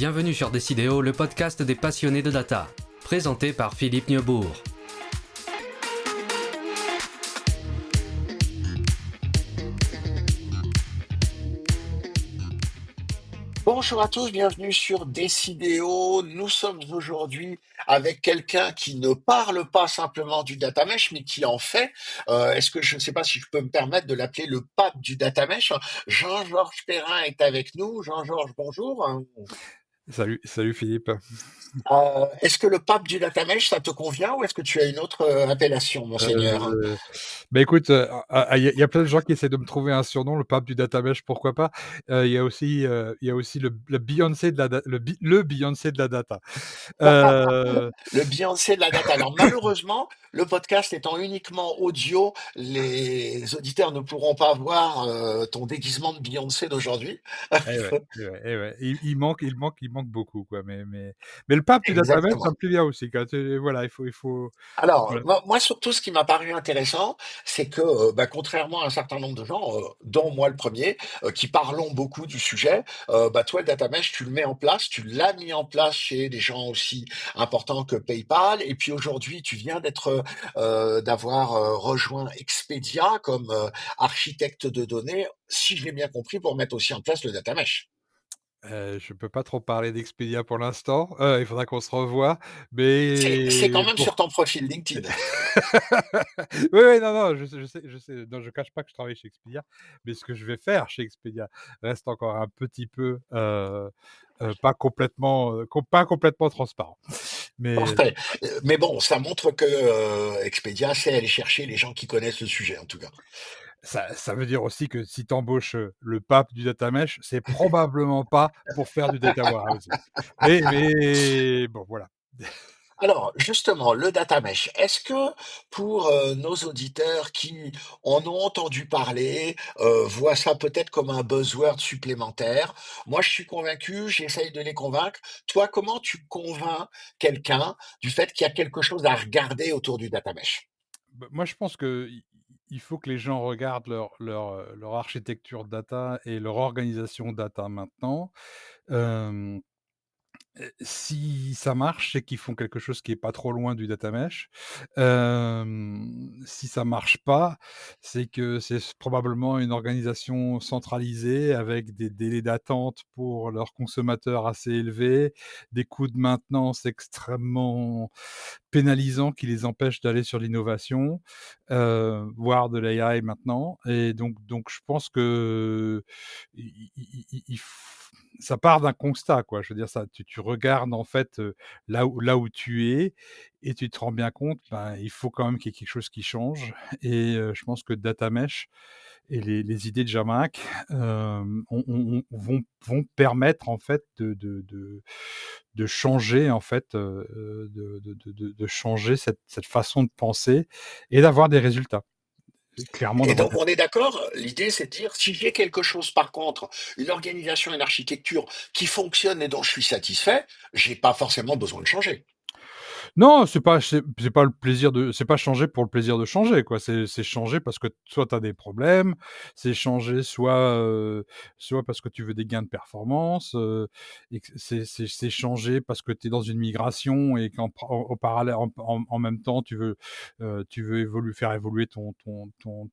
Bienvenue sur Décidéo, le podcast des passionnés de data, présenté par Philippe Neubourg. Bonjour à tous, bienvenue sur Décidéo. Nous sommes aujourd'hui avec quelqu'un qui ne parle pas simplement du data mesh, mais qui en fait. Est-ce que je ne sais pas si je peux me permettre de l'appeler le pape du data mesh? Jean-Georges Perrin est avec nous. Jean-Georges, bonjour. Salut Philippe. Est-ce que le pape du data mesh, ça te convient ou est-ce que tu as une autre appellation, monseigneur? Euh, Écoute, il y a plein de gens qui essaient de me trouver un surnom, le pape du data mesh, pourquoi pas. Il y a aussi le Beyoncé de le Beyoncé de la data. Euh, Le Beyoncé de la data. Alors malheureusement, le podcast étant uniquement audio, les auditeurs ne pourront pas voir ton déguisement de Beyoncé d'aujourd'hui. eh ouais. Il manque beaucoup, quoi. Mais le pape du data mesh, ça Exactement. me plaît bien aussi, quoi. Voilà, il faut. Alors, Voilà. moi, surtout, ce qui m'a paru intéressant, c'est que, contrairement à un certain nombre de gens, dont moi le premier, qui parlons beaucoup du sujet, toi, le data mesh, tu le mets en place, tu l'as mis en place chez des gens aussi importants que PayPal, et puis aujourd'hui, tu viens d'avoir rejoint Expedia comme architecte de données, si j'ai bien compris, pour mettre aussi en place le data mesh. Je peux pas trop parler d'Expedia pour l'instant. Il faudra qu'on se revoie, C'est quand mais même sur pour ton profil LinkedIn. oui, non, non, je sais. Non, je cache pas que je travaille chez Expedia, mais ce que je vais faire chez Expedia reste encore un petit peu, pas complètement transparent. Mais Parfait. Mais bon, ça montre que Expedia sait aller chercher les gens qui connaissent le sujet, en tout cas. ça veut dire aussi que si tu embauches, le pape du data mesh, c'est probablement pas pour faire du data warehousing. Mais bon, voilà. Alors, justement, le data mesh, est-ce que pour nos auditeurs qui en ont entendu parler, voient ça peut-être comme un buzzword supplémentaire? Moi, je suis convaincu, j'essaye de les convaincre. Toi, comment tu convaincs quelqu'un du fait qu'il y a quelque chose à regarder autour du data mesh? Bah, moi, je pense qu'il faut que les gens regardent leur architecture data et leur organisation data maintenant. Hem Si ça marche, c'est qu'ils font quelque chose qui est pas trop loin du data mesh. Si ça marche pas, c'est que c'est probablement une organisation centralisée avec des délais d'attente pour leurs consommateurs assez élevés, des coûts de maintenance extrêmement pénalisants qui les empêchent d'aller sur l'innovation, voire de l'AI maintenant. Et donc je pense que il f ça part d'un constat, quoi. Je veux dire, ça, tu regardes en fait, là où tu es, et tu te rends bien compte, ben, il faut quand même qu'il y ait quelque chose qui change. Et je pense que data mesh et les idées de Jamac, vont permettre en fait de changer en fait, de changer cette façon de penser et d'avoir des résultats. Clairement Et d'avoir donc, des. on est d'accord, l'idée, c'est de dire, si j'ai quelque chose, par contre, une organisation, une architecture qui fonctionne et dont je suis satisfait, j'ai pas forcément besoin de changer. Non, c'est pas le plaisir de c'est pas changer pour le plaisir de changer, quoi. C'est changer parce que soit tu as des problèmes, c'est changer soit parce que tu veux des gains de performance, et que c'est changer parce que tu es dans une migration et au parallèle en même temps tu veux faire évoluer ton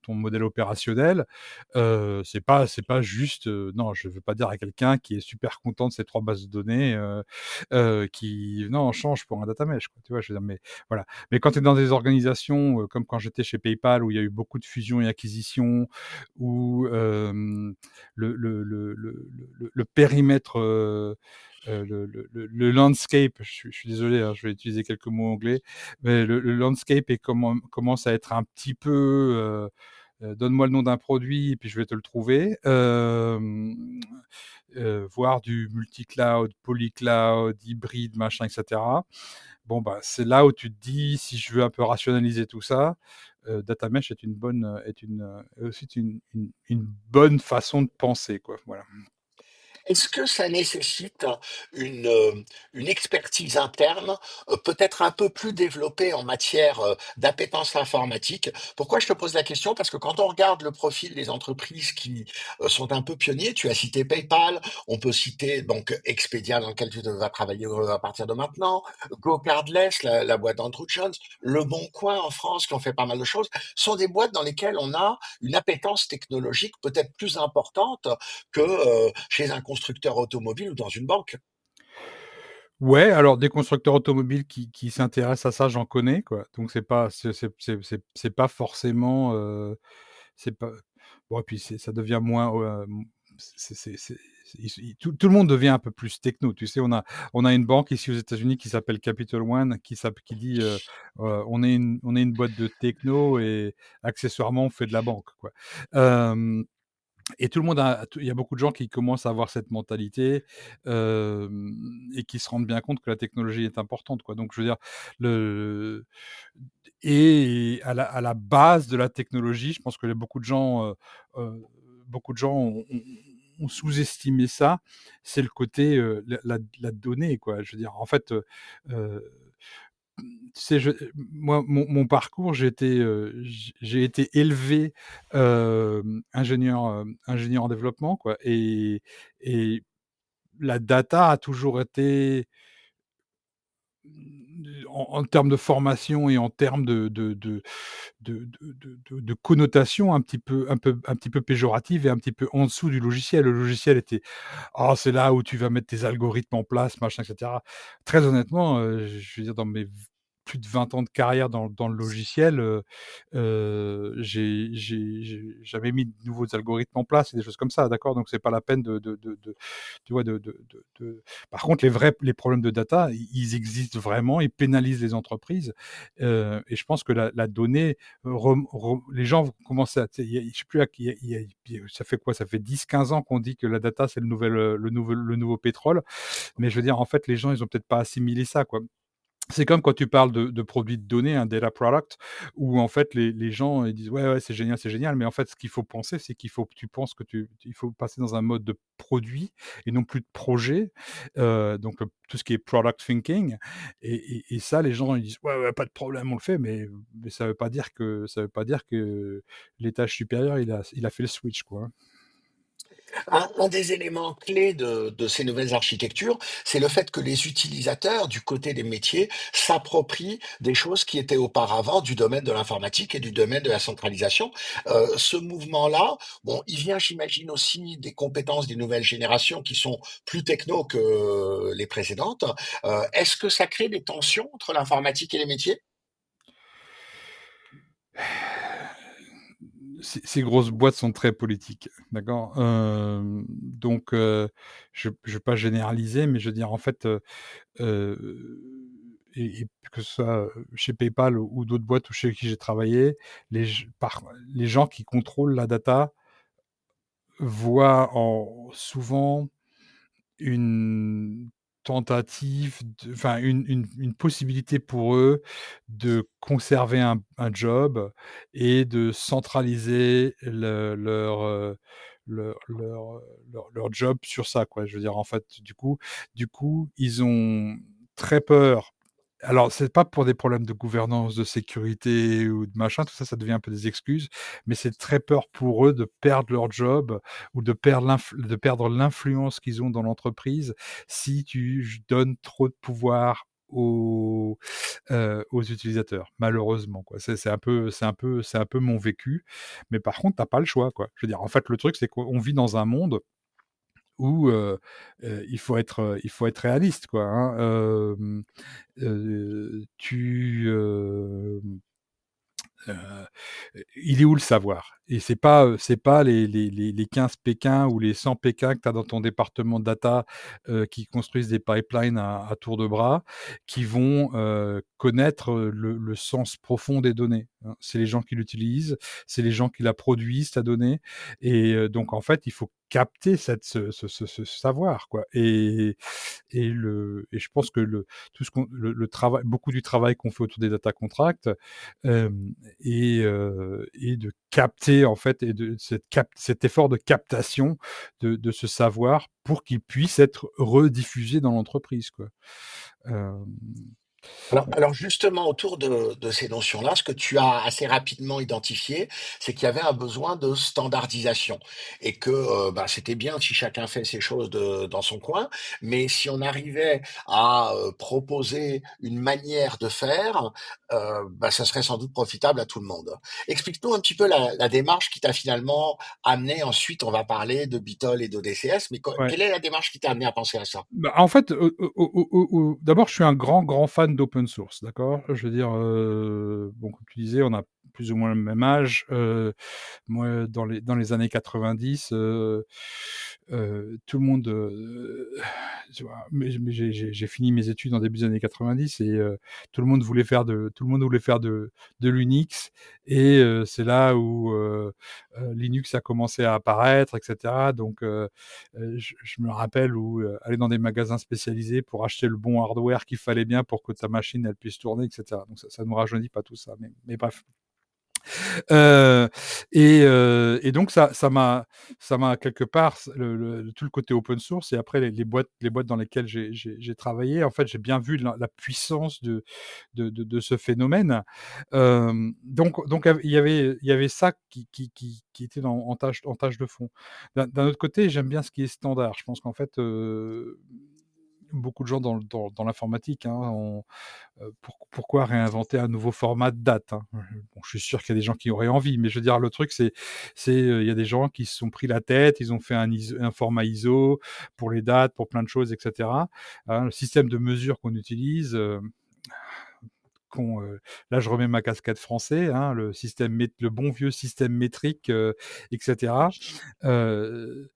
modèle opérationnel. C'est pas juste, non, je veux pas dire à quelqu'un qui est super content de ses 3 bases de données, qui non, change pour un data mesh, quoi, tu vois? Je veux dire, mais voilà. Mais quand tu es dans des organisations, comme quand j'étais chez PayPal où il y a eu beaucoup de fusions et acquisitions, où, le périmètre, le landscape, je suis désolé, hein, je vais utiliser quelques mots anglais, mais le landscape commence à être un petit peu, donne-moi le nom d'un produit et puis je vais te le trouver. Voir du multi-cloud, polycloud, hybride, machin, et cetera. Bon, bah, c'est là où tu te dis: «Si je veux un peu rationaliser tout ça, data mesh est une bonne, est aussi une bonne façon de penser, quoi». Voilà. Est-ce que ça nécessite une expertise interne, peut-être un peu plus développée en matière, d'appétence informatique? Pourquoi je te pose la question? Parce que quand on regarde le profil des entreprises qui, sont un peu pionniers, tu as cité PayPal, on peut citer donc Expedia dans lequel tu vas travailler, à partir de maintenant, GoCardless, la boîte d'Andrew Jones, Le Bon Coin en France qui ont fait pas mal de choses, sont des boîtes dans lesquelles on a une appétence technologique peut-être plus importante que chez un constructeur automobile ou dans une banque. Ouais, alors des constructeurs automobiles qui s'intéressent à ça, j'en connais, quoi. Donc c'est pas forcément, c'est pas bon et puis ça devient moins, c'est tout le monde devient un peu plus techno. Tu sais, on a une banque ici aux États-Unis qui s'appelle Capital One qui dit, «On est une boîte de techno et accessoirement on fait de la banque», quoi. Hem Et tout le monde a il y a beaucoup de gens qui commencent à avoir cette mentalité, et qui se rendent bien compte que la technologie est importante, quoi. Donc je veux dire, le et à la base de la technologie, je pense que heu, beaucoup de gens ont sous-estimé ça, c'est le côté, la donnée, quoi. Je veux dire, en fait, tu sais, moi, mon parcours, j'ai été élevé, ingénieur en développement, quoi et la data a toujours été, en termes de formation et en termes de connotation un petit peu péjorative et un petit peu en dessous du logiciel. Le logiciel était: «Ah, c'est là où tu vas mettre tes algorithmes en place, machin et cetera». Très honnêtement, je veux dire dans mes plus de 20 ans de carrière dans le logiciel, j'ai jamais mis de nouveaux algorithmes en place et des choses comme ça, d'accord? Donc c'est pas la peine de tu vois, par contre les problèmes de data, ils existent vraiment, ils pénalisent les entreprises, et je pense que la donnée, les gens vont commencer à tu sais, je sais plus à qui ça fait quoi? Ça fait 10-15 ans qu'on dit que la data, c'est le nouveau pétrole, mais je veux dire, en fait, les gens, ils ont peut-être pas assimilé ça, quoi. C'est comme quand tu parles de produits de données, un data product, où en fait les gens ils disent: «Ouais, ouais, c'est génial», mais en fait, ce qu'il faut penser, c'est qu'il faut que tu penses que il faut passer dans un mode de produit et non plus de projet, donc tout ce qui est product thinking et ça, les gens ils disent: «Ouais, ouais, pas de problème, on le fait», mais ça veut pas dire que l'étage supérieur, il a fait le switch, quoi, hein. Un des éléments clés de ces nouvelles architectures, c'est le fait que les utilisateurs, du côté des métiers, s'approprient des choses qui étaient auparavant du domaine de l'informatique et du domaine de la centralisation. Ce mouvement-là, bon, il vient, j'imagine, aussi des compétences des nouvelles générations qui sont plus techno que les précédentes. Est-ce que ça crée des tensions entre l'informatique et les métiers? Ces grosses boîtes sont très politiques, d'accord? Donc je vais pas généraliser, mais je veux dire, en fait, heu et que ce soit, chez PayPal ou d'autres boîtes ou chez qui j'ai travaillé, les gens qui contrôlent la data voient en souvent une tentative une possibilité pour eux de conserver un job et de centraliser leur job sur ça, quoi. Je veux dire, en fait, du coup, ils ont très peur. Alors, c'est pas pour des problèmes de gouvernance, de sécurité ou de machin, tout ça, ça devient un peu des excuses, mais c'est très peur pour eux de perdre leur job ou de perdre l'influence qu'ils ont dans l'entreprise si tu donnes trop de pouvoir aux utilisateurs, malheureusement, quoi. C'est un peu mon vécu, mais par contre, tu as pas le choix, quoi. Je veux dire, en fait, le truc, c'est qu'on vit dans un monde où, il faut être réaliste, quoi, hein. Heu, il est où le savoir? Et c'est pas les 15 Pékins ou les 100 Pékins que tu as dans ton département data, qui construisent des pipelines à tour de bras, qui vont, connaître, le sens profond des données, hein. C'est les gens qui l'utilisent, c'est les gens qui la produisent, ta donnée et donc en fait, il faut capter ce savoir, quoi et je pense que tout ce qu'on le travail beaucoup du travail qu'on fait autour des data contracts, hem et de capter et en fait et de cet effort de captation de ce savoir pour qu'il puisse être rediffusé dans l'entreprise, quoi. Hem, Alors justement, autour de ces notions-là, ce que tu as assez rapidement identifié, c'est qu'il y avait un besoin de standardisation et que, bah, c'était bien si chacun fait ses choses dans son coin, mais si on arrivait à, proposer une manière de faire, bah, ça serait sans doute profitable à tout le monde. Explique-nous un petit peu la démarche qui t'a finalement amené ensuite, on va parler de Beatle et d'ODCS, mais ouais. quelle est la démarche qui t'a amené à penser à ça? Bah, en fait, d'abord, je suis un grand fan d'open source, d'accord? Je veux dire, bon, comme tu disais, on a plus ou moins le même âge. Moi, dans les années 90, tout le monde, tu vois? Mais j'ai fini mes études en début des années 90 et tout le monde voulait faire de l'Unix et c'est là où, Linux a commencé à apparaître et cetera. Donc je me rappelle où, aller dans des magasins spécialisés pour acheter le bon hardware qu'il fallait bien pour que ta machine, elle puisse tourner et cetera. Donc ça nous rajeunit pas tout ça, mais bref. Heu et donc ça m'a quelque part tout le côté open source et après les boîtes dans lesquelles j'ai travaillé, en fait, j'ai bien vu la puissance de ce phénomène. Donc il y avait ça qui était en tâche de fond. D'un autre côté, j'aime bien ce qui est standard. Je pense qu'en fait, beaucoup de gens dans l'informatique, hein, pourquoi réinventer un nouveau format de date, hein? Bon, je suis sûr qu'il y a des gens qui auraient envie, mais je veux dire le truc il y a des gens qui se sont pris la tête, ils ont fait un format ISO pour les dates, pour plein de choses et cetera. Hein, le système de mesure qu'on utilise, qu'on, là je remets ma casquette français, hein, le bon vieux système métrique, et cetera. Heu,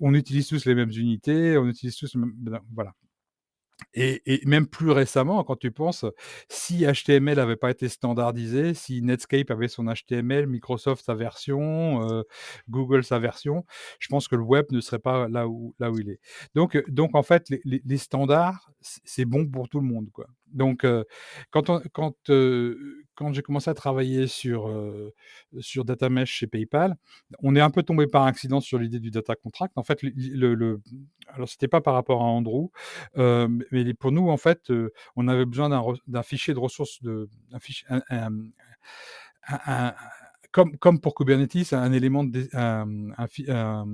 on utilise tous les mêmes unités, on utilise tous le même voilà. Et même plus récemment, quand tu penses, si HTML avait pas été standardisé, si Netscape avait son HTML, Microsoft sa version, Google sa version, je pense que le web ne serait pas là où il est. Donc en fait, les standards, c'est bon pour tout le monde, quoi. Donc quand j'ai commencé à travailler sur data mesh chez PayPal, on est un peu tombé par accident sur l'idée du data contract. En fait, alors c'était pas par rapport à Andrew. Mais pour nous, en fait, on avait besoin d'un fichier de ressources d'un fichier un comme pour Kubernetes, un élément de dé un fi un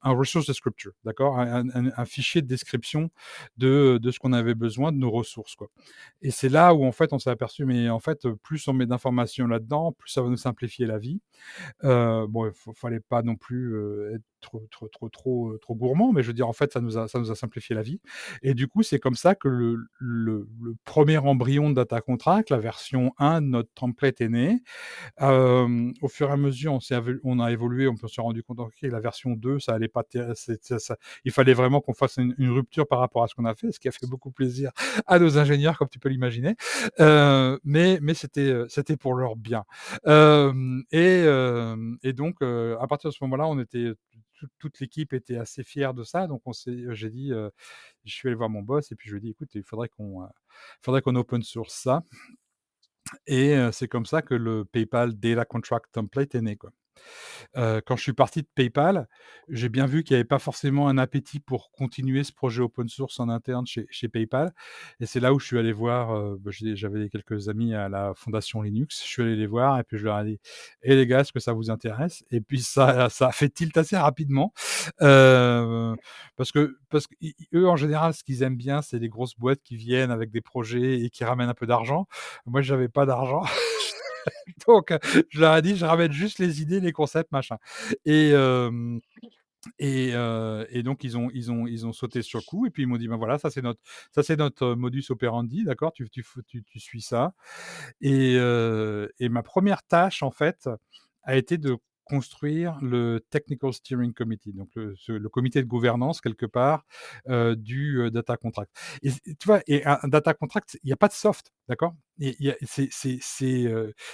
resource descriptor, d'accord? Un fichier de description de ce qu'on avait besoin, de nos ressources, quoi. Et c'est là où, en fait, on s'est aperçu, mais en fait, plus on met d'informations là-dedans, plus ça va nous simplifier la vie. Bon, fallait pas non plus, être trop gourmand, mais je veux dire, en fait, ça nous a simplifié la vie et du coup, c'est comme ça que le 1er embryon de Data Contract, la version 1 de notre template est né. Au fur et à mesure, on a évolué, on s'est rendu compte, OK, la version 2, ça allait pas il fallait vraiment qu'on fasse une rupture par rapport à ce qu'on a fait, ce qui a fait beaucoup plaisir à nos ingénieurs, comme tu peux l'imaginer. Mais c'était pour leur bien. Et donc, à partir de ce moment-là, on était toute l'équipe était assez fière de ça, donc j'ai dit, je suis allé voir mon boss et puis je lui ai dit: «Écoute, il faudrait qu'on open source ça» et c'est comme ça que le PayPal Data Contract Template est né, quoi. Quand je suis parti de PayPal, j'ai bien vu qu'il y avait pas forcément un appétit pour continuer ce projet open source en interne chez PayPal et c'est là où je suis allé voir, j'avais quelques amis à la fondation Linux. Je suis allé les voir et puis je leur ai dit: «Eh les gars, est-ce que ça vous intéresse?» Et puis ça a fait tilt assez rapidement, heu, parce qu'eux, en général, ce qu'ils aiment bien, c'est les grosses boîtes qui viennent avec des projets et qui ramènent un peu d'argent. Moi, j'avais pas d'argent. Donc, je leur ai dit: «Je ramène juste les idées, les concepts, machin» et hem et donc ils ont sauté sur le coup et puis ils m'ont dit: «Ben, voilà, ça c'est notre modus operandi, d'accord? Tu suis ça» et ma première tâche, en fait, a été de construire le Technical Steering Committee, donc le comité de gouvernance quelque part, du, data contract et tu vois? Et un data contract, il y a pas de soft, d'accord? il y a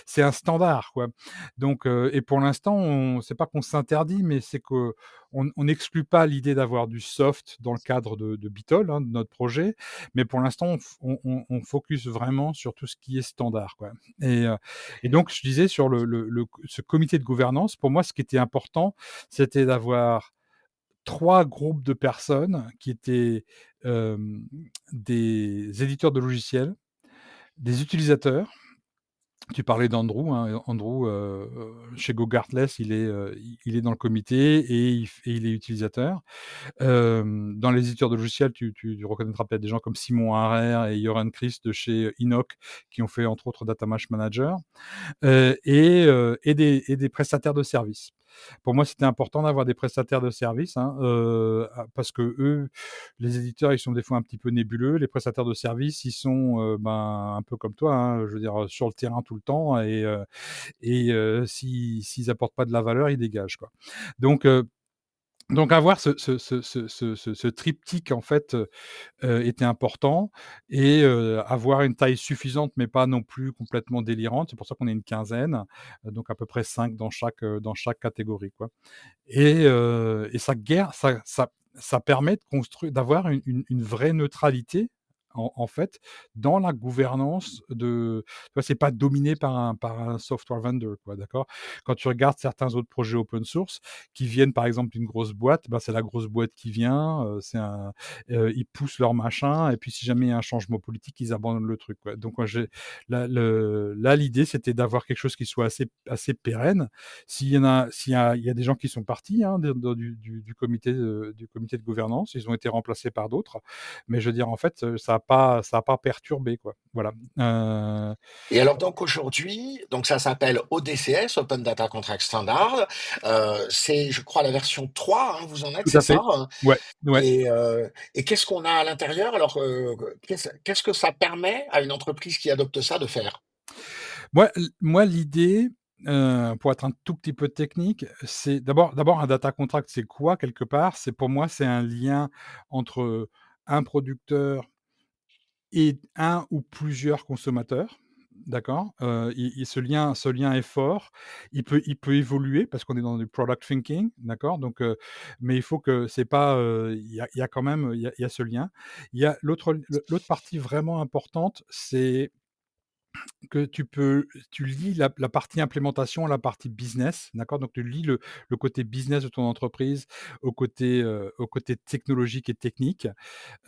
c'est un standard, quoi. Donc et pour l'instant, on c'est pas qu'on s'interdit, mais c'est qu'on on n'exclut pas l'idée d'avoir du soft dans le cadre de Beatle, hein, de notre projet, mais pour l'instant, on focus vraiment sur tout ce qui est standard, quoi. Et heu et donc je disais sur le ce comité de gouvernance, pour moi, ce qui était important, c'était d'avoir 3 groupes de personnes qui étaient, hem, des éditeurs de logiciels, des utilisateurs. Tu parlais d'Andrew, hein, Andrew, chez GoGartless, il est dans le comité et il est utilisateur. Dans les éditeurs de logiciels, tu reconnaîtras peut-être des gens comme Simon Harrer et Joran Christ de chez Inoc, qui ont fait entre autres Data Mesh Manager. Et des prestataires de services. Pour moi, c'était important d'avoir des prestataires de services, hein, parce qu'eux, les éditeurs, ils sont des fois un petit peu nébuleux. Les prestataires de services, ils sont, un peu comme toi, hein, je veux dire, sur le terrain tout le temps s'ils apportent pas de la valeur, ils dégagent, quoi. Donc heu, donc avoir ce triptyque, en fait, était important et avoir une taille suffisante, mais pas non plus complètement délirante. C'est pour ça qu'on est une quinzaine, donc à peu près 5 dans chaque catégorie, quoi. Et ça permet de construire d'avoir une vraie neutralité, en fait, dans la gouvernance de tu vois, c'est pas dominé par un software vendor, quoi, d'accord? Quand tu regardes certains autres projets open source qui viennent, par exemple, d'une grosse boîte, bah, c'est la grosse boîte qui vient, ils poussent leur machin et puis si jamais il y a un changement politique, ils abandonnent le truc, quoi. Donc moi, l'idée, c'était d'avoir quelque chose qui soit assez pérenne. S'il y a des gens qui sont partis, hein, du comité de gouvernance, ils ont été remplacés par d'autres, mais je veux dire, en fait, ça a pas perturbé, quoi. Voilà. Et alors donc aujourd'hui, donc ça s'appelle ODCS, Open Data Contract Standard. C'est, je crois, la version 3, hein, vous en êtes, Tout c'est à ça? fait. Ouais, ouais. Et qu'est-ce qu'on a à l'intérieur? Alors, qu'est-ce que ça permet à une entreprise qui adopte ça de faire? Moi, l'idée, pour être un tout petit peu technique, c'est d'abord un data contract, c'est quoi quelque part? C'est pour moi, c'est un lien entre un producteur et un ou plusieurs consommateurs, d'accord? Ce lien est fort. Il peut évoluer parce qu'on est dans du product thinking, d'accord? Mais il faut que c'est pas, il y a quand même, il y a ce lien. Il y a l'autre partie vraiment importante, c'est que tu lis la partie implémentation à la partie business, d'accord? Donc tu lis le côté business de ton entreprise au côté technologique et technique.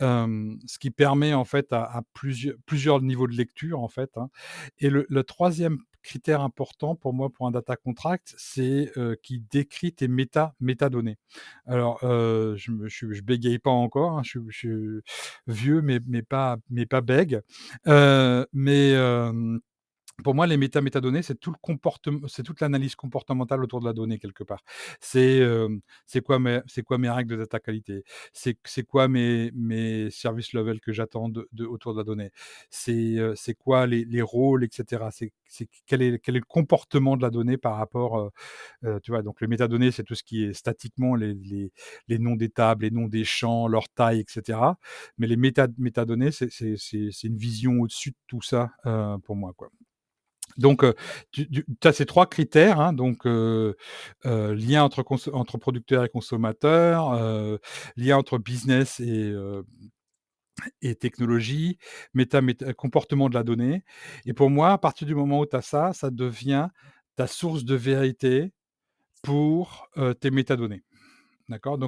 Ce qui permet en fait à plusieurs niveaux de lecture en fait, hein. Et le 3e critère important pour moi pour un data contract, c'est, qu'il décrit tes métadonnées. Alors, je bégaye pas encore, hein, je suis vieux mais pas bègue. Mais pour moi, les métadonnées, c'est toute l'analyse comportementale autour de la donnée quelque part. C'est quoi mes règles de data qualité? C'est quoi mes service level que j'attends de autour de la donnée? C'est quoi les rôles et cetera? C'est quel est le comportement de la donnée par rapport, tu vois? Donc les métadonnées, c'est tout ce qui est statiquement les noms des tables, les noms des champs, leur taille et cetera. Mais les métadonnées, c'est une vision au-dessus de tout ça, pour moi, quoi. Donc, tu as ces 3 critères, hein, lien entre producteurs et consommateurs, lien entre business et technologie, comportement de la donnée et pour moi, à partir du moment où tu as ça, ça devient ta source de vérité pour, tes métadonnées. D'accord?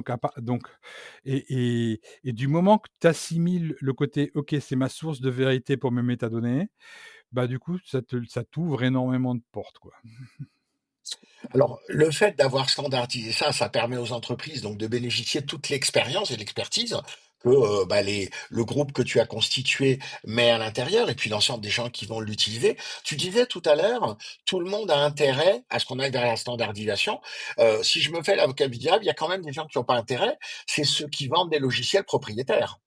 Et du moment que tu assimiles le côté: «OK, c'est ma source de vérité pour mes métadonnées», bah, du coup, ça t'ouvre énormément de portes, quoi. Alors, le fait d'avoir standardisé ça, ça permet aux entreprises donc de bénéficier de toute l'expérience et l'expertise que bah, le groupe que tu as constitué met à l'intérieur et puis l'ensemble des gens qui vont l'utiliser. Tu disais tout à l'heure, tout le monde a intérêt à ce qu'on aille vers la standardisation. Si je me fais l'avocat du diable, il y a quand même des gens qui n'ont pas intérêt, c'est ceux qui vendent des logiciels propriétaires.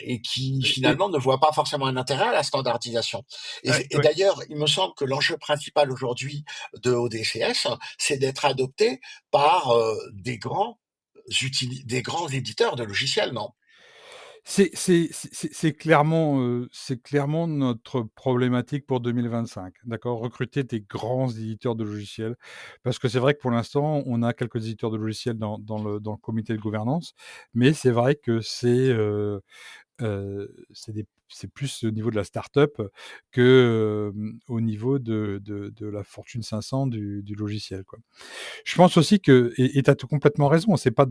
Et qui Et finalement ne voient pas forcément un intérêt à la standardisation. ouais, Et ouais. d'ailleurs, il me semble que l'enjeu principal aujourd'hui de ODCS, c'est d'être adopté par des grands éditeurs de logiciels, non? C'est clairement notre problématique pour 2025, d'accord? Recruter des grands éditeurs de logiciels, parce que c'est vrai que pour l'instant, on a quelques éditeurs de logiciels dans le comité de gouvernance, mais c'est vrai que c'est plus au niveau de la start-up que, au niveau de la Fortune 500 du logiciel, quoi. Je pense aussi que tu as complètement raison, c'est pas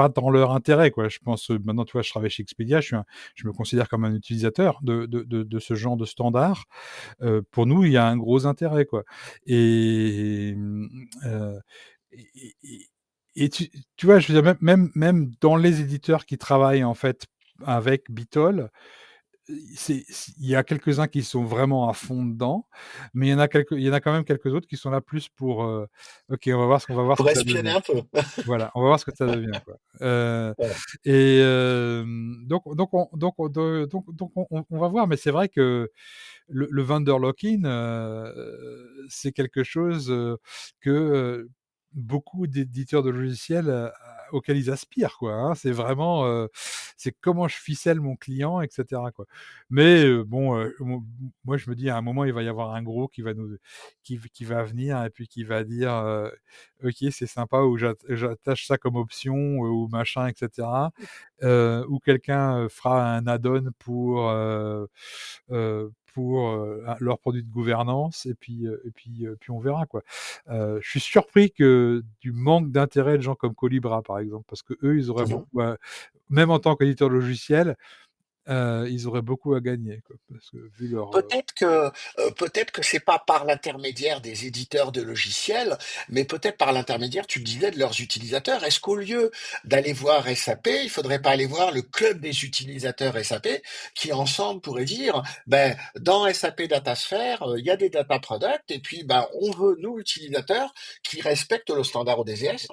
dans leur intérêt, quoi. Je pense, maintenant, tu vois, je travaille chez Expedia, je me considère comme un utilisateur de ce genre de standard. Pour nous, il y a un gros intérêt, quoi. Et et et et tu vois, je veux dire même dans les éditeurs qui travaillent, en fait, avec Bitol, il y a quelques-uns qui sont vraiment à fond dedans, mais il y en a quand même quelques autres qui sont là plus pour, OK, on va voir ce Pour que ça espionner devient. un peu. Voilà, on va voir ce que ça devient, quoi. Ouais. Et on va voir, mais c'est vrai que le vendor lock-in, c'est quelque chose, que, beaucoup d'éditeurs de logiciels, auxquels ils aspirent, quoi, hein. C'est vraiment, c'est comment je ficelle mon client et cetera, quoi. Mais, bon, moi je me dis à un moment il va y avoir un gros qui va venir et puis qui va dire, «OK, c'est sympa» ou «J'attache ça comme option», ou machin et cetera. Ou quelqu'un, fera un add-on pour leur produit de gouvernance et puis on verra, quoi. Je suis surpris que du manque d'intérêt de gens comme Collibra, par exemple, parce qu'eux, ils auraient Mhm. beaucoup à même en tant qu'éditeur logiciel, ils auraient beaucoup à gagner, quoi, parce que vu leur, Peut-être que c'est pas par l'intermédiaire des éditeurs de logiciels, mais peut-être par l'intermédiaire, tu le disais, de leurs utilisateurs. Est-ce qu'au lieu d'aller voir SAP, il faudrait pas aller voir le club des utilisateurs SAP qui ensemble pourraient dire, ben, dans SAP DataSphere, il y a des data products et puis ben, on veut, nous, utilisateurs, qui respectent le standard ODZS.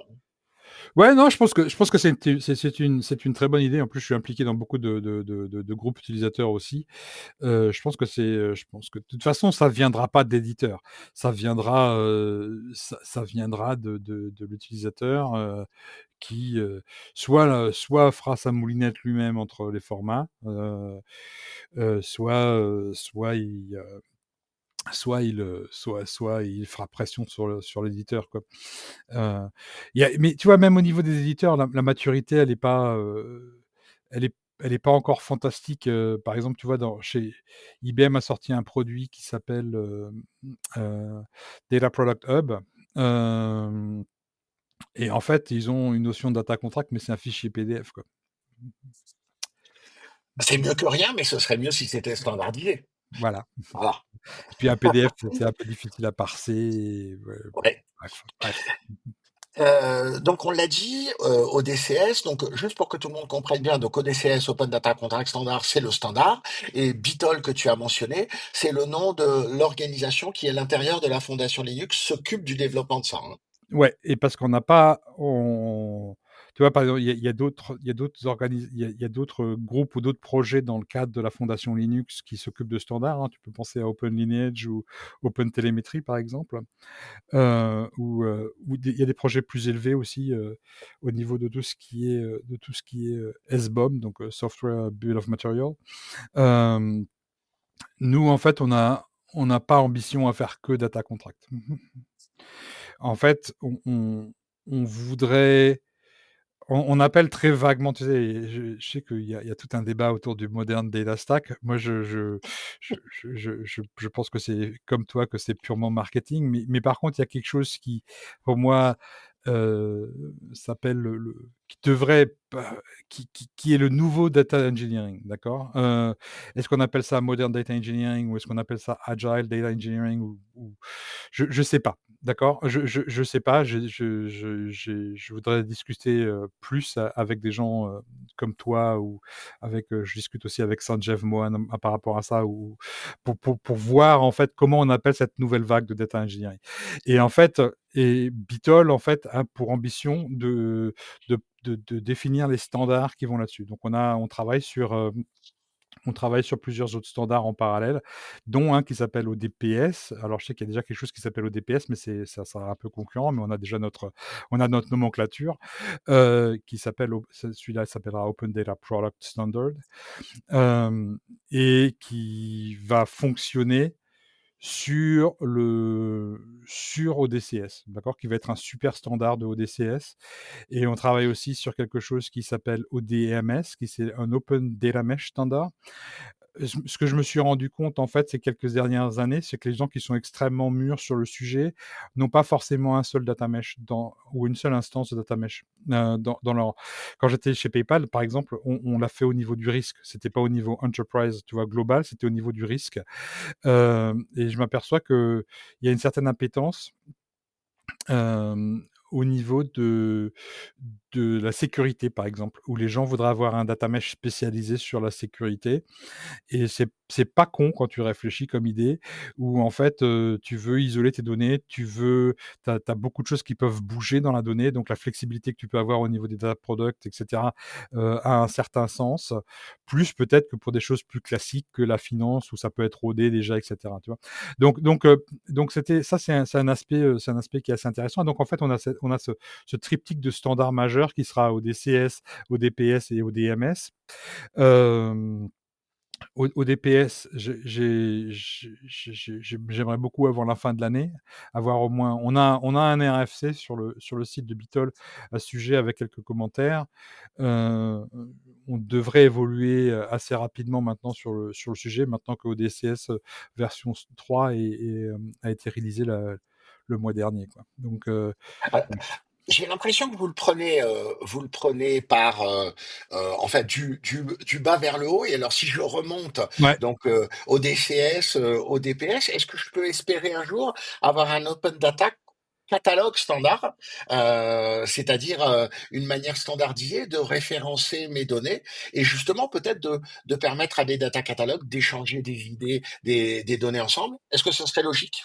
ouais, non, je pense que c'est une très bonne idée. En plus, je suis impliqué dans beaucoup de groupes utilisateurs aussi. Je pense que de toute façon, ça viendra pas d'éditeur. Ça viendra de l'utilisateur, qui, soit fera sa moulinette lui-même entre les formats, soit il fera pression sur l'éditeur, quoi. Heu, mais tu vois, même au niveau des éditeurs, la maturité, elle est pas encore fantastique. Par exemple, tu vois, chez IBM a sorti un produit qui s'appelle, heu, Data Product Hub, hem et en fait, ils ont une notion de data contract, mais c'est un fichier PDF, quoi. C'est mieux que rien, mais ce serait mieux si c'était standardisé. Voilà. Voilà. Et puis un PDF, c'est un peu difficile à parser et ouais, bon, Ouais. bref. Donc on l'a dit, ODCS, donc juste pour que tout le monde comprenne bien, donc ODCS, Open Data Contract Standard, c'est le standard, et BITOL que tu as mentionné, c'est le nom de l'organisation qui, à l'intérieur de la fondation Linux, s'occupe du développement de ça, hein. Ouais, et parce qu'on n'a pas on tu vois, par exemple, il y a d'autres groupes ou d'autres projets dans le cadre de la fondation Linux qui s'occupent de standards, hein. Tu peux penser à OpenLineage ou OpenTelemetry, par exemple, il y a des projets plus élevés aussi, au niveau de tout ce qui est SBOM, donc Software Bill of Material. Hem, Nous, en fait, on n'a pas ambition à faire que data contract. En fait, on voudrait on appelle très vaguement, tu sais, je sais qu'il y a tout un débat autour du modern data stack. Moi, je pense que c'est comme toi, que c'est purement marketing, mais par contre, il y a quelque chose qui, pour moi, s'appelle qui devrait pas qui est le nouveau data engineering, d'accord? Est-ce qu'on appelle ça modern data engineering ou est-ce qu'on appelle ça agile data engineering ou je sais pas. D'accord, je sais pas, je voudrais discuter, plus avec des gens, comme toi ou je discute aussi avec Sanjeev Mohan par rapport à ça ou pour voir en fait comment on appelle cette nouvelle vague de data engineering et en fait, Bitol en fait a pour ambition de définir les standards qui vont là-dessus. Donc on travaille sur, On travaille sur plusieurs autres standards en parallèle, dont un qui s'appelle ODPS. Alors, je sais qu'il y a déjà quelque chose qui s'appelle ODPS, mais ça sera un peu concurrent, mais on a notre nomenclature, qui s'appelle celui-là s'appellera Open Data Product Standard, hem et qui va fonctionner sur ODCS, d'accord? Qui va être un super standard de ODCS, et on travaille aussi sur quelque chose qui s'appelle ODMS, qui c'est un Open Data Mesh Standard. Ce que je me suis rendu compte, en fait, ces quelques dernières années, c'est que les gens qui sont extrêmement mûrs sur le sujet n'ont pas forcément un seul data mesh ou une seule instance de data mesh dans leur. Quand j'étais chez PayPal, par exemple, on l'a fait au niveau du risque. C'était pas au niveau enterprise, tu vois, global, c'était au niveau du risque. Et je m'aperçois qu'il y a une certaine impétence au niveau de la sécurité, par exemple, où les gens voudraient avoir un data mesh spécialisé sur la sécurité. Et c'est pas con quand tu réfléchis comme idée, où en fait, tu veux isoler tes données, tu as beaucoup de choses qui peuvent bouger dans la donnée, donc la flexibilité que tu peux avoir au niveau des data products et cetera, a un certain sens. Plus peut-être que pour des choses plus classiques que la finance où ça peut être rodé déjà et cetera, tu vois? Donc c'était ça, c'est un aspect qui est assez intéressant. Donc en fait, on a ce triptyque de standards majeurs qui sera ODCS, ODPS et ODMS. Hem Au DPS, j'aimerais beaucoup avant la fin de l'année, avoir au moins on a un RFC sur le site de Bitol à ce sujet avec quelques commentaires. Heu, on devrait évoluer, assez rapidement maintenant sur le sujet, maintenant que ODCS, version 3 a été réalisé le mois dernier, quoi. Donc J'ai l'impression que vous le prenez par, en fait, du bas vers le haut. Et alors si je remonte ouais. donc, au DCS, au DPS, est-ce que je peux espérer un jour avoir un open data catalogue standard? C'est-à-dire, une manière standardisée de référencer mes données et justement peut-être de permettre à des data catalogues d'échanger des idées, des données ensemble? Est-ce que ce serait logique?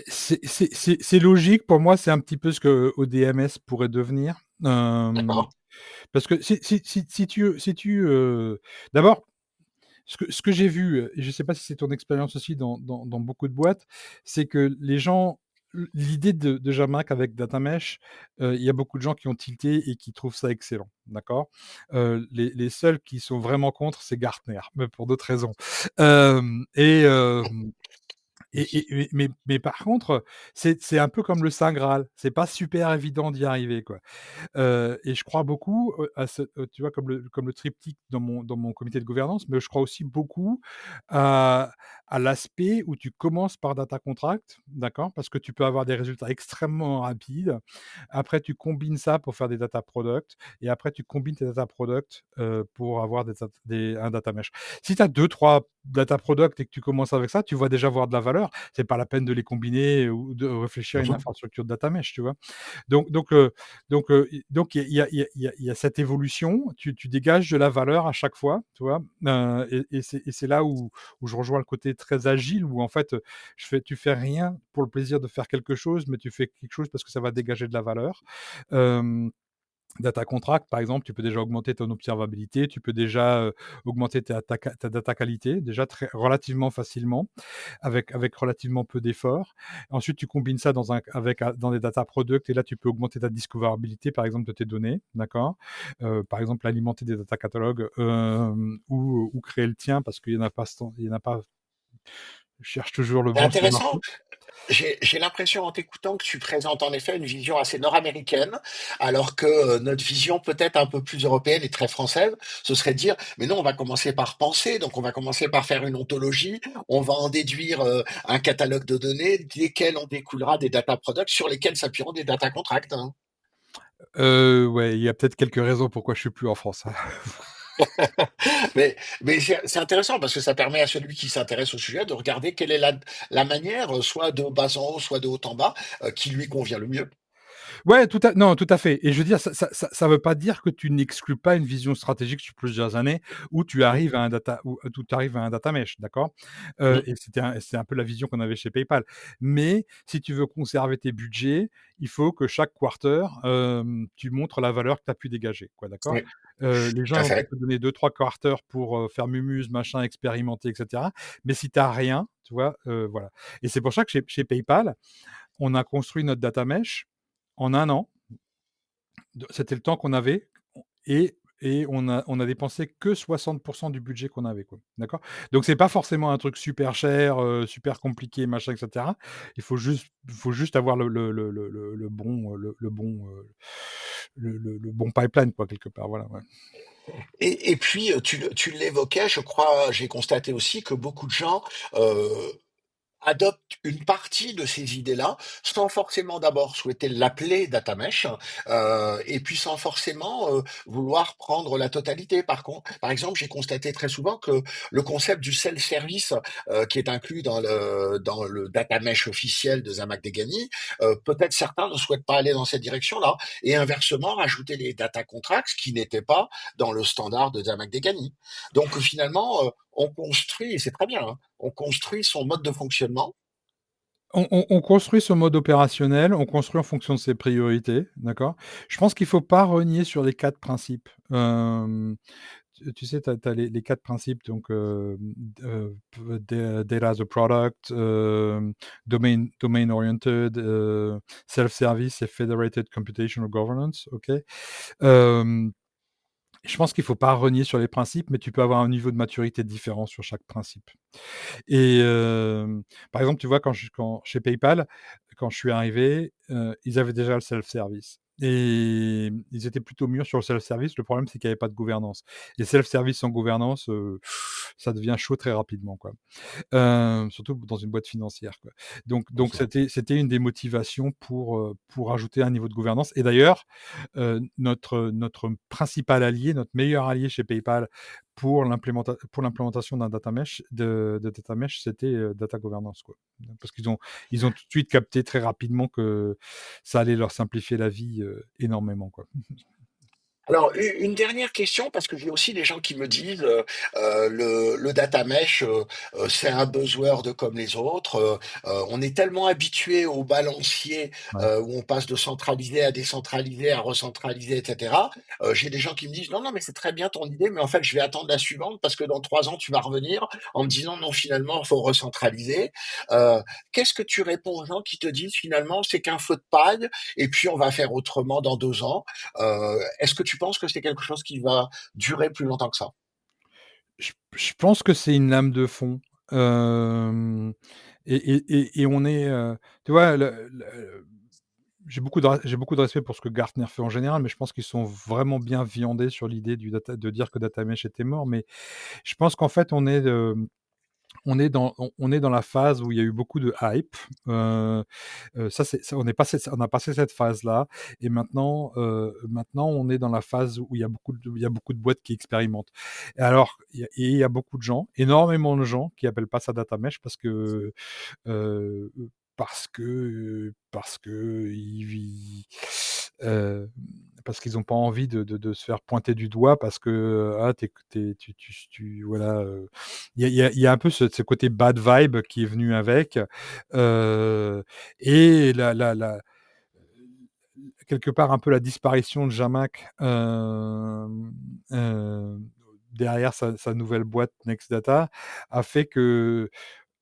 C'est logique. Pour moi, c'est un petit peu ce que ODMS pourrait devenir. Hem D'accord. Parce que d'abord, ce que j'ai vu, et je ne sais pas si c'est ton expérience aussi dans beaucoup de boîtes, c'est que les gens l'idée de Jamstack avec Datamesh, il y a beaucoup de gens qui ont tilté et qui trouvent ça excellent, d'accord? Les seuls qui sont vraiment contre, c'est Gartner, mais pour d'autres raisons. Hem et hem mais par contre, c'est un peu comme le saint graal, c'est pas super évident d'y arriver, quoi. Et je crois beaucoup, à tu vois, comme le triptyque dans mon comité de gouvernance, mais je crois aussi beaucoup à l'aspect où tu commences par data contract, d'accord? Parce que tu peux avoir des résultats extrêmement rapides. Après, tu combines ça pour faire des data products et après tu combines tes data products, pour avoir un data mesh. Si tu as 2-3 data products et que tu commences avec ça, tu vas déjà avoir de la valeur. C'est pas la peine de les combiner ou de réfléchir à une Mhm. infrastructure de data mesh, tu vois? Donc donc heu donc il y a cette évolution, tu dégages de la valeur à chaque fois, tu vois? Et c'est là où je rejoins le côté très agile où en fait, tu fais rien pour le plaisir de faire quelque chose, mais tu fais quelque chose parce que ça va dégager de la valeur. Hem Data contract, par exemple, tu peux déjà augmenter ton observabilité, tu peux déjà, augmenter ta data qualité, déjà très relativement facilement, avec relativement peu d'efforts. Ensuite, tu combines ça dans des data products et là, tu peux augmenter ta discoverabilité, par exemple, de tes données, d'accord? Par exemple, alimenter des data catalogues, ou créer le tien parce qu'il y en a pas, je cherche toujours le C'est bon sur le intéressant. marché. J'ai l'impression en t'écoutant que tu présentes en effet une vision assez nord-américaine, alors que notre vision peut-être un peu plus européenne et très française, ce serait de dire, mais non, on va commencer par penser, donc on va commencer par faire une ontologie, on va en déduire un catalogue de données, desquels on découlera des data products sur lesquels s'appuieront des data contracts, hein. Ouais, il y a peut-être quelques raisons pourquoi je suis plus en France, hein. Mais c'est intéressant parce que ça permet à celui qui s'intéresse au sujet de regarder quelle est la manière, soit de bas en haut, soit de haut en bas, qui lui convient le mieux. Ouais, non, tout à fait. Et je veux dire, ça veut pas dire que tu n'exclus pas une vision stratégique sur plusieurs années où tu Mm, arrives à un data mesh, d'accord? mm, Et c'est un peu la vision qu'on avait chez PayPal. Mais si tu veux conserver tes budgets, il faut que chaque quarter, tu montres la valeur que tu as pu dégager, quoi, d'accord? oui, Les tout gens à vont peut-être fait. te donner 2-3 quarters pour, faire mumuse, machin, expérimenter, et cetera. Mais si tu as rien, tu vois? Voilà. Et c'est pour ça que chez PayPal, on a construit notre data mesh en un an. C'était le temps qu'on avait et on a dépensé que 60 du budget qu'on avait, quoi. D'accord? Donc c'est pas forcément un truc super cher, super compliqué, machin, et cetera. Il faut juste avoir le bon pipeline, quoi, quelque part. Voilà, ouais. Et puis, tu l'évoquais, je crois, j'ai constaté aussi que beaucoup de gens euh, adopte une partie de ces idées-là, sans forcément d'abord souhaiter l'appeler data mesh, et puis sans forcément vouloir prendre la totalité. Par exemple, j'ai constaté très souvent que le concept du self-service, qui est inclus dans le data mesh officiel de Zamac Degani, peut-être certains ne souhaitent pas aller dans cette direction-là, et inversement rajouter les data contracts qui n'étaient pas dans le standard de Zamac Degani. Donc finalement, on construit, et c'est très bien, hein, on construit son mode de fonctionnement. On construit ce mode opérationnel, on construit en fonction de ses priorités, d'accord? Je pense qu'il faut pas renier sur les 4 principes. Tu sais, tu as les 4 principes, donc data as a product, domain oriented, self-service et federated computational governance, OK? Hem, je pense qu'il faut pas renier sur les principes, mais tu peux avoir un niveau de maturité différent sur chaque principe. Et par exemple, tu vois, quand chez PayPal, quand je suis arrivé, ils avaient déjà le self-service et ils étaient plutôt mûrs sur le self-service. Le problème, c'est qu'il y avait pas de gouvernance et self-service sans gouvernance, ça devient chaud très rapidement, quoi. Surtout dans une boîte financière, quoi. Donc Mhm. c'était une des motivations pour ajouter un niveau de gouvernance et d'ailleurs, notre principal allié, notre meilleur allié chez PayPal pour l'implémentation d'un data mesh, c'était, Data Governance, quoi. Parce qu'ils ont tout de suite capté très rapidement que ça allait leur simplifier la vie, énormément, quoi. Alors, une dernière question, parce que j'ai aussi des gens qui me disent le data mesh, c'est un buzzword comme les autres. On est tellement habitué au balancier Ouais. où on passe de centralisé à décentralisé, à recentralisé, etc. J'ai des gens qui me disent non, non, mais c'est très bien ton idée, mais en fait, je vais attendre la suivante parce que dans 3 ans, tu vas revenir en me disant non, finalement, il faut recentraliser. Euh, Qu'est-ce que tu réponds aux gens qui te disent finalement c'est qu'un feu de paille et puis on va faire autrement dans 2 ans? Est-ce que tu penses que c'est quelque chose qui va durer plus longtemps que ça? Je pense que c'est une lame de fond, hem et on est, tu vois, j'ai beaucoup de respect pour ce que Gartner fait en général, mais je pense qu'ils sont vraiment bien viandés sur l'idée de dire que data mesh était mort. Mais je pense qu'en fait, on est dans la phase où il y a eu beaucoup de hype. Heu ça, on a passé cette phase-là et maintenant on est dans la phase où il y a beaucoup de boîtes qui expérimentent. Et alors, il y a beaucoup de gens, énormément de gens qui appellent pas ça data mesh heu, parce que heu, parce qu'ils ont pas envie de se faire pointer du doigt parce que, ah, tu voilà, il y a un peu ce côté bad vibe qui est venu avec, et quelque part un peu la disparition de Jamac, derrière sa nouvelle boîte NextData a fait que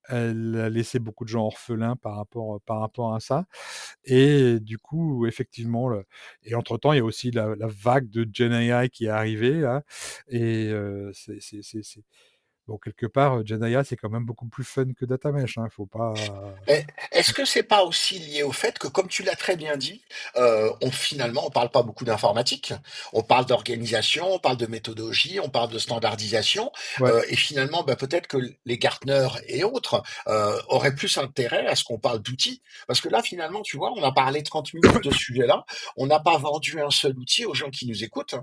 elle a laissé beaucoup de gens orphelins par rapport à ça et du coup, effectivement, et entre-temps, il y a aussi la vague de GenAI qui est arrivée là et c'est bon, quelque part, GenAI, c'est quand même beaucoup plus fun que DataMesh, hein, faut pas Et est-ce que c'est pas aussi lié au fait que, comme tu l'as très bien dit, finalement, on parle pas beaucoup d'informatique, on parle d'organisation, on parle de méthodologie, on parle de standardisation, ouais. et finalement, bah, peut-être que les Gartner et autres auraient plus intérêt à ce qu'on parle d'outils, parce que là, finalement, tu vois, on a parlé 30 minutes de ce sujet-là, on n'a pas vendu un seul outil aux gens qui nous écoutent,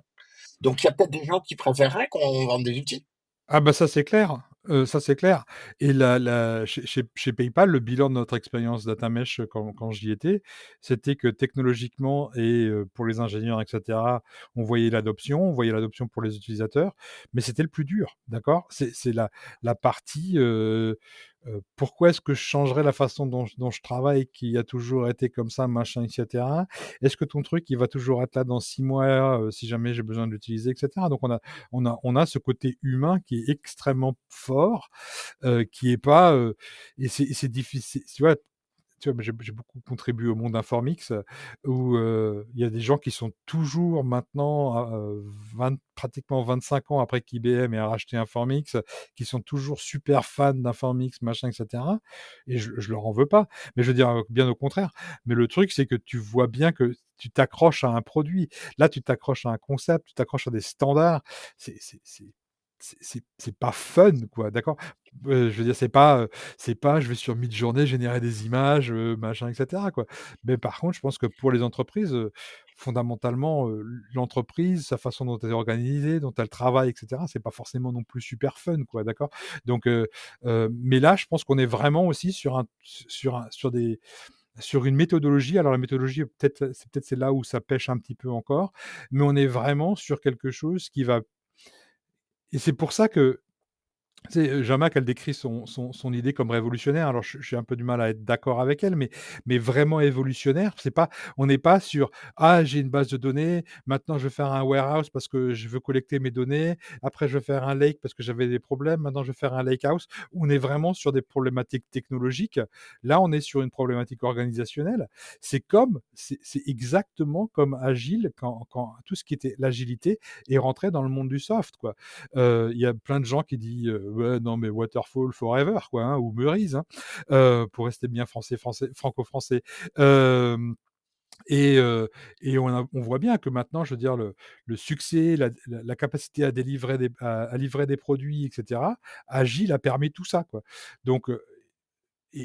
donc il y a peut-être des gens qui préféreraient qu'on vende des outils. Ah bah, ça, c'est clair. Ça c'est clair et la chez PayPal, le bilan de notre expérience data mesh quand j'y étais, c'était que technologiquement et pour les ingénieurs et cetera, on voyait l'adoption pour les utilisateurs, mais c'était le plus dur, d'accord? C'est la partie, pourquoi est-ce que je changerais la façon dont je travaille qui a toujours été comme ça, machin et cetera? Est-ce que ton truc, il va toujours être là dans 6 mois, si jamais j'ai besoin de l'utiliser et cetera? Donc on a ce côté humain qui est extrêmement fort, qui est pas, et c'est difficile, tu vois, j'ai beaucoup contribué au monde Informix, où, il y a des gens qui sont toujours maintenant à, 20 pratiquement 25 ans après qu'IBM ait racheté Informix, qui sont toujours super fans d'Informix, machin et cetera, et je leur en veux pas. Mais je veux dire, bien au contraire. Mais le truc, c'est que tu vois bien que tu t'accroches à un produit. Là, tu t'accroches à un concept, tu t'accroches à des standards. C'est pas fun, quoi, d'accord? Je veux dire, c'est pas je vais sur Midjourney générer des images, machin et cetera, quoi. Mais par contre, je pense que pour les entreprises, fondamentalement, l'entreprise, sa façon dont elle est organisée, dont elle travaille et cetera, c'est pas forcément non plus super fun, quoi, d'accord? Donc mais là, je pense qu'on est vraiment aussi sur une méthodologie. Alors la méthodologie, c'est là où ça pêche un petit peu encore, mais on est vraiment sur quelque chose qui va, et c'est pour ça que, tu sais, Jamac, elle décrit son idée comme révolutionnaire. Alors j'ai un peu du mal à être d'accord avec elle, mais vraiment évolutionnaire, c'est pas, on n'est pas sur: «Ah, j'ai une base de données, maintenant je vais faire un warehouse parce que je veux collecter mes données, après je vais faire un lake parce que j'avais des problèmes, maintenant je vais faire un lakehouse». On est vraiment sur des problématiques technologiques. Là, on est sur une problématique organisationnelle. C'est exactement comme agile quand tout ce qui était l'agilité est rentré dans le monde du soft, quoi. Il y a plein de gens qui disent, «Ouais, non, mais waterfall forever», quoi, hein, ou Meurize, hein, pour rester bien franco-français. Hem et on voit bien que maintenant, je veux dire, le succès, la capacité à livrer des produits et cetera, agile a permis tout ça, quoi. Donc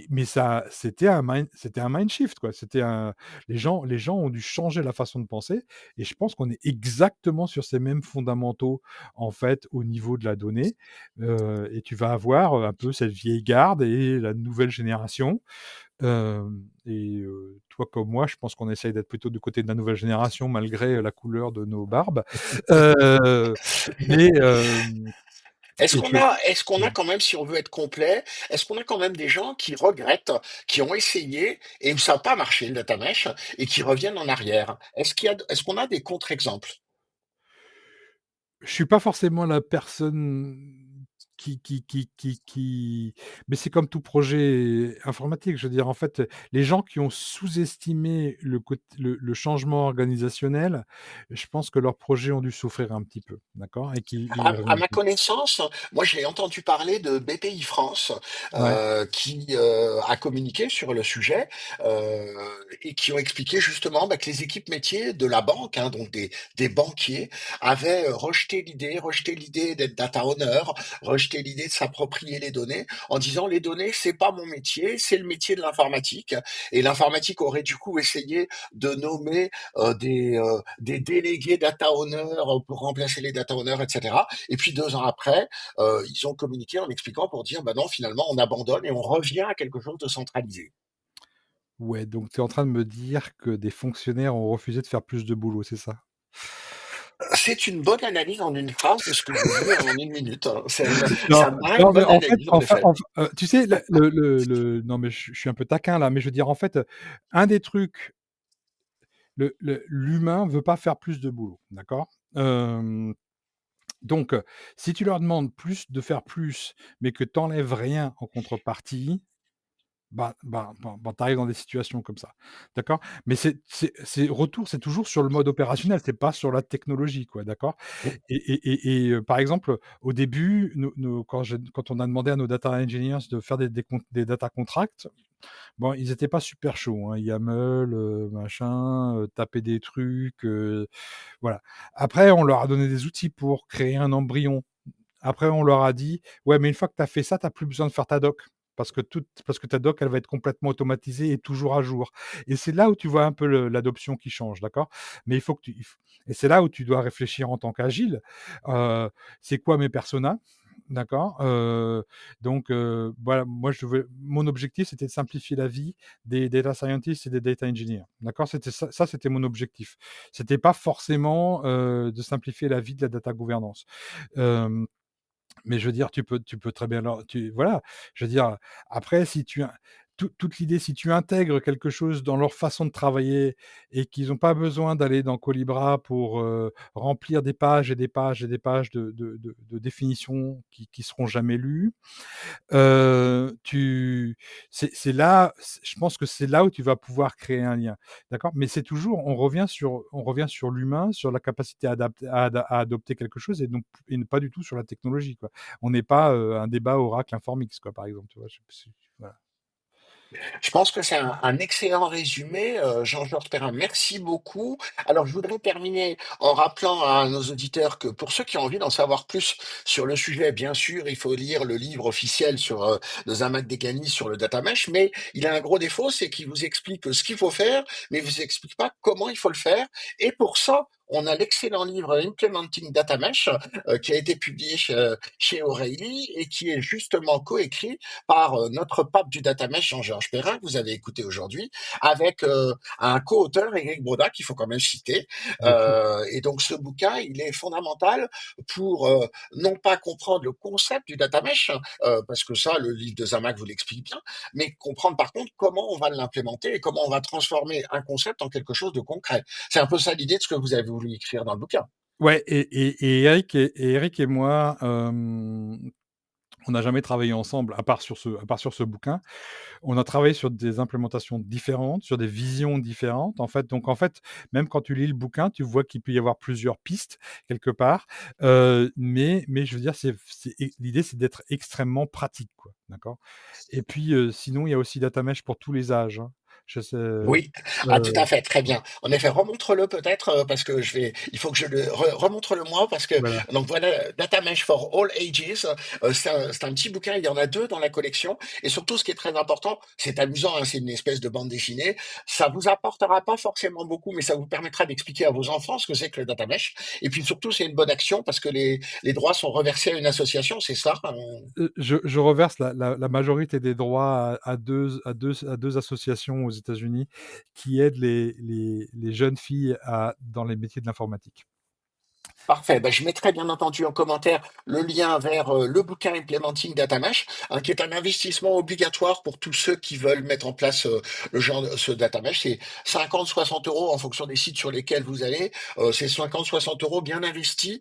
mais ça, c'était un mind shift, quoi. Les gens ont dû changer la façon de penser, et je pense qu'on est exactement sur ces mêmes fondamentaux, en fait, au niveau de la donnée, et tu vas avoir, un peu cette vieille garde et la nouvelle génération, toi comme moi, je pense qu'on essaye d'être plutôt du côté de la nouvelle génération malgré la couleur de nos barbes, heu, mais Est-ce et qu'on je a, est-ce qu'on a quand même, si on veut être complet, est-ce qu'on a quand même des gens qui regrettent, qui ont essayé et où ça n'a pas marché le data mesh et qui reviennent en arrière? Est-ce qu'on a des contre-exemples? Je suis pas forcément la personne qui mais c'est comme tout projet informatique. Je veux dire, en fait, les gens qui ont sous-estimé le changement organisationnel, je pense que leurs projets ont dû souffrir un petit peu, d'accord? Et qui ils À ma reviendront. connaissance, moi j'ai entendu parler de BPI France Ouais. qui a communiqué sur le sujet euh, et qui ont expliqué justement bah, que les équipes métiers de la banque, hein, donc des banquiers, avaient rejeté l'idée d'être data owner, rejeté l'idée de s'approprier les données en disant les données c'est pas mon métier, c'est le métier de l'informatique et l'informatique aurait du coup essayé de nommer des délégués data owners pour remplacer les data owners, etc. Et puis 2 ans après, ils ont communiqué en expliquant pour dire, bah non, finalement, on abandonne et on revient à quelque chose de centralisé. Ouais, donc tu es en train de me dire que des fonctionnaires ont refusé de faire plus de boulot, c'est ça? C'est une bonne analyse en une phrase de ce que j'ai vu en une minute, hein. Non, Ça me paraît une non, mais bonne en fait, analyse, en effet. tu sais, le non, mais je suis un peu taquin là, mais je veux dire, en fait, un des trucs, l'humain veut pas faire plus de boulot, d'accord? Donc si tu leur demandes de faire plus, mais que tu enlèves rien en contrepartie, tu arrives dans des situations comme ça, d'accord? Mais c'est toujours sur le mode opérationnel, c'est pas sur la technologie, quoi, d'accord? Par exemple, au début, quand on a demandé à nos data engineers de faire des data contracts, bon, ils étaient pas super chauds, hein, YAML, machin, taper des trucs, voilà. Après, on leur a donné des outils pour créer un embryon. Après, on leur a dit: «Ouais, mais une fois que tu as fait ça, tu as plus besoin de faire ta doc, parce que ta doc, elle va être complètement automatisée et toujours à jour», et c'est là où tu vois un peu l'adoption qui change, d'accord? Mais il faut que tu il f et c'est là où tu dois réfléchir en tant qu'agile, heu, c'est quoi mes personas? d'accord? Donc voilà, moi mon objectif, c'était de simplifier la vie des data scientists et des data engineers, d'accord? C'était ça c'était mon objectif. C'était pas forcément, de simplifier la vie de la data gouvernance. Hem Mais je veux dire, tu peux très bien voilà, je veux dire, après si tu in toute l'idée, si tu intègres quelque chose dans leur façon de travailler et qu'ils ont pas besoin d'aller dans Colibra pour, remplir des pages et des pages et des pages de définitions qui seront jamais lues, tu c'est là, je pense que c'est là où tu vas pouvoir créer un lien, d'accord? Mais c'est toujours on revient sur l'humain, sur la capacité à adopter quelque chose et pas du tout sur la technologie, quoi. On n'est pas, un débat Oracle Informix, quoi, par exemple, tu vois? Voilà. Je pense que c'est un excellent résumé, Jean-Georges Perrin, merci beaucoup. Alors, je voudrais terminer en rappelant à nos auditeurs que pour ceux qui ont envie d'en savoir plus sur le sujet, bien sûr, il faut lire le livre officiel de Zhamak Dehghani sur le data mesh, mais il a un gros défaut, c'est qu'il vous explique ce qu'il faut faire, mais il vous explique pas comment il faut le faire. Et pour ça, on a l'excellent livre Implementing Data Mesh, qui a été publié chez O'Reilly et qui est justement coécrit par notre pape du data mesh, Jean-Georges Perrin, que vous avez écouté aujourd'hui, avec un co-auteur, Eric Broda, qu'il faut quand même citer. Bien sûr. Et donc ce bouquin, il est fondamental pour non pas comprendre le concept du data mesh, parce que ça, le livre de Zhamak vous l'explique bien, mais comprendre par contre comment on va l'implémenter et comment on va transformer un concept en quelque chose de concret. C'est un peu ça l'idée de ce que vous avez voulu écrire dans le bouquin. Ouais, et Eric et moi, on n'a jamais travaillé ensemble à part sur ce bouquin. On a travaillé sur des implémentations différentes, sur des visions différentes, en fait. Donc, en fait, même quand tu lis le bouquin, tu vois qu'il peut y avoir plusieurs pistes quelque part. Mais je veux dire, l'idée, c'est d'être extrêmement pratique, quoi. D'accord? Et puis, sinon, il y a aussi Datamesh pour tous les âges, hein. Je sais, Oui, ah, tout à fait, très bien. En effet, remontre-le peut-être parce que il faut que je remontre-le moi parce que voilà. donc voilà, Data Mesh for All Ages. C'est un petit bouquin, il y en a deux dans la collection et surtout ce qui est très important, c'est amusant, hein, c'est une espèce de bande dessinée. Ça vous apportera pas forcément beaucoup, mais ça vous permettra d'expliquer à vos enfants ce que c'est que le Data Mesh. Et puis surtout, c'est une bonne action parce que les droits sont reversés à une association, c'est ça? Je reverse la majorité des droits à deux associations aux États-Unis qui aident les jeunes filles dans les métiers de l'informatique. Parfait. Ben, je mettrai bien entendu en commentaire le lien vers le bouquin Implementing Data Mesh, hein, qui est un investissement obligatoire pour tous ceux qui veulent mettre en place ce data mesh. C'est 50-60 € en fonction des sites sur lesquels vous allez. C'est 50-60 € bien investis,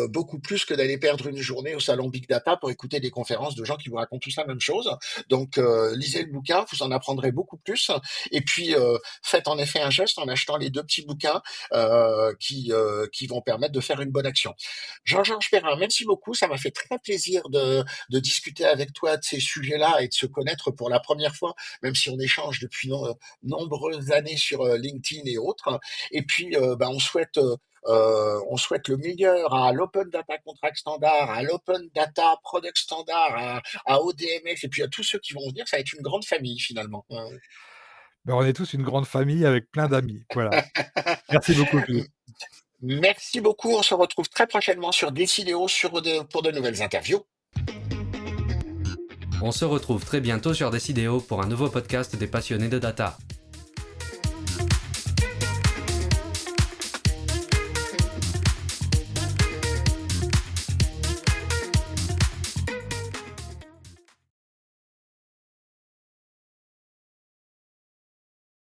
beaucoup plus que d'aller perdre une journée au salon Big Data pour écouter des conférences de gens qui vous racontent tous la même chose. Donc, lisez le bouquin, vous en apprendrez beaucoup plus. Et puis, faites en effet un geste en achetant les deux petits bouquins qui vont permettre de faire une bonne action. Jean-Georges Perrin, merci beaucoup. Ça m'a fait très plaisir de discuter avec toi de ces sujets-là et de se connaître pour la première fois, même si on échange depuis nombreuses années sur LinkedIn et autres. Et puis, ben, on souhaite le meilleur à l'Open Data Contract Standard, à l'Open Data Product Standard, à ODMF et puis à tous ceux qui vont venir. Ça va être une grande famille finalement. Ben, on est tous une grande famille avec plein d'amis. Voilà. Merci beaucoup, Philippe. Merci beaucoup. On se retrouve très prochainement sur Décidéo pour de nouvelles interviews. On se retrouve très bientôt sur Decideo pour un nouveau podcast des passionnés de data.